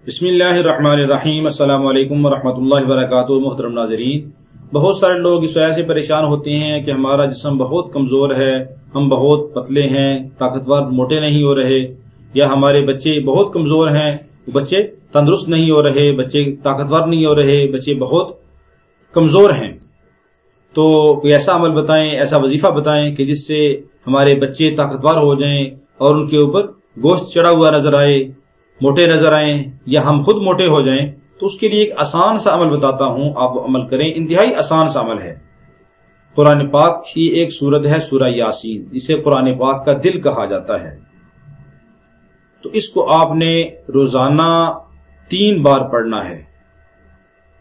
بسم اللہ الرحمن الرحیم۔ السلام علیکم ورحمۃ اللہ وبرکاتہ۔ محترم ناظرین، بہت سارے لوگ اس وجہ سے پریشان ہوتے ہیں کہ ہمارا جسم بہت کمزور ہے، ہم بہت پتلے ہیں، طاقتور موٹے نہیں ہو رہے، یا ہمارے بچے بہت کمزور ہیں، بچے تندرست نہیں ہو رہے، بچے طاقتور نہیں ہو رہے، بچے بہت کمزور ہیں۔ تو کوئی ایسا عمل بتائیں، ایسا وظیفہ بتائیں کہ جس سے ہمارے بچے طاقتور ہو جائیں اور ان کے اوپر گوشت چڑھا ہوا نظر آئے، موٹے نظر آئیں، یا ہم خود موٹے ہو جائیں۔ تو اس کے لیے ایک آسان سا عمل بتاتا ہوں، آپ وہ عمل کریں۔ انتہائی آسان سا عمل ہے۔ قرآن پاک کی ایک سورت ہے سورہ یاسین، جسے قرآن پاک کا دل کہا جاتا ہے۔ تو اس کو آپ نے روزانہ 3 بار پڑھنا ہے۔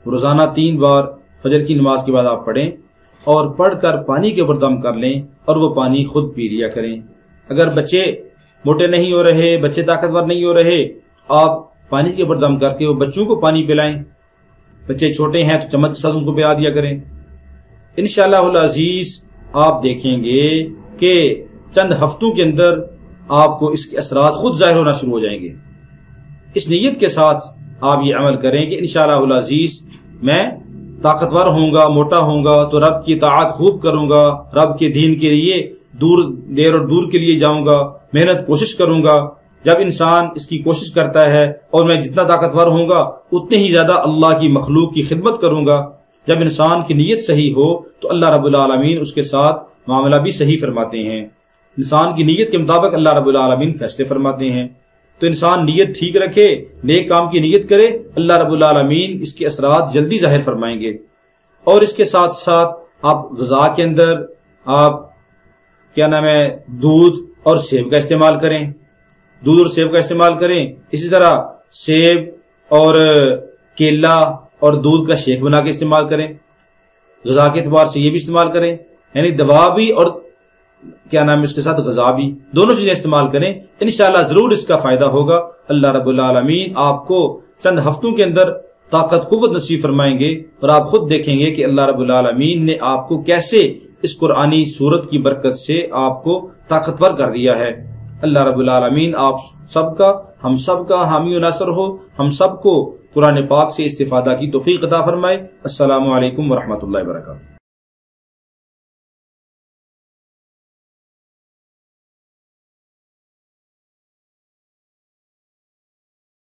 روزانہ 3 بار فجر کی نماز کے بعد آپ پڑھیں، اور پڑھ کر پانی کے اوپر دم کر لیں اور وہ پانی خود پی لیا کریں۔ اگر بچے موٹے نہیں ہو رہے، بچے طاقتور نہیں ہو رہے، آپ پانی کے اوپر دم کر کے وہ بچوں کو پانی پلائیں۔ بچے چھوٹے ہیں تو چمچ کے ساتھ ان کو پلا دیا کریں۔ انشاءاللہ العزیز آپ دیکھیں گے کہ چند ہفتوں کے اندر آپ کو اس کے اثرات خود ظاہر ہونا شروع ہو جائیں گے۔ اس نیت کے ساتھ آپ یہ عمل کریں کہ انشاءاللہ العزیز میں طاقتور ہوں گا، موٹا ہوں گا تو رب کی اطاعت خوب کروں گا، رب کے دین کے لیے دیر اور دور کے لیے جاؤں گا، محنت کوشش کروں گا۔ جب انسان اس کی کوشش کرتا ہے اور میں جتنا طاقتور ہوں گا اتنے ہی زیادہ اللہ کی مخلوق کی خدمت کروں گا۔ جب انسان کی نیت صحیح ہو تو اللہ رب العالمین اس کے ساتھ معاملہ بھی صحیح فرماتے ہیں۔ انسان کی نیت کے مطابق اللہ رب العالمین فیصلے فرماتے ہیں۔ تو انسان نیت ٹھیک رکھے، نیک کام کی نیت کرے، اللہ رب العالمین اس کے اثرات جلدی ظاہر فرمائیں گے۔ اور اس کے ساتھ ساتھ آپ غذا کے اندر آپ دودھ اور سیب کا استعمال کریں، دودھ اور سیب کا استعمال کریں۔ اسی طرح سیب اور کیلا اور دودھ کا شیک بنا کے استعمال کریں۔ غذا کے اعتبار سے یہ بھی استعمال کریں، یعنی دوا بھی اور اس کے ساتھ غذا بھی، دونوں چیزیں استعمال کریں۔ انشاءاللہ ضرور اس کا فائدہ ہوگا۔ اللہ رب العالمین آپ کو چند ہفتوں کے اندر طاقت قوت نصیب فرمائیں گے، اور آپ خود دیکھیں گے کہ اللہ رب العالمین نے آپ کو کیسے اس قرآنی سورت کی برکت سے آپ کو طاقتور کر دیا ہے۔ اللہ رب العالمین آپ سب کا، ہم سب کا حامی و ناصر ہو، ہم سب کو قرآن پاک سے استفادہ کی توفیق عطا فرمائے۔ السلام علیکم ورحمۃ اللہ وبرکاتہ۔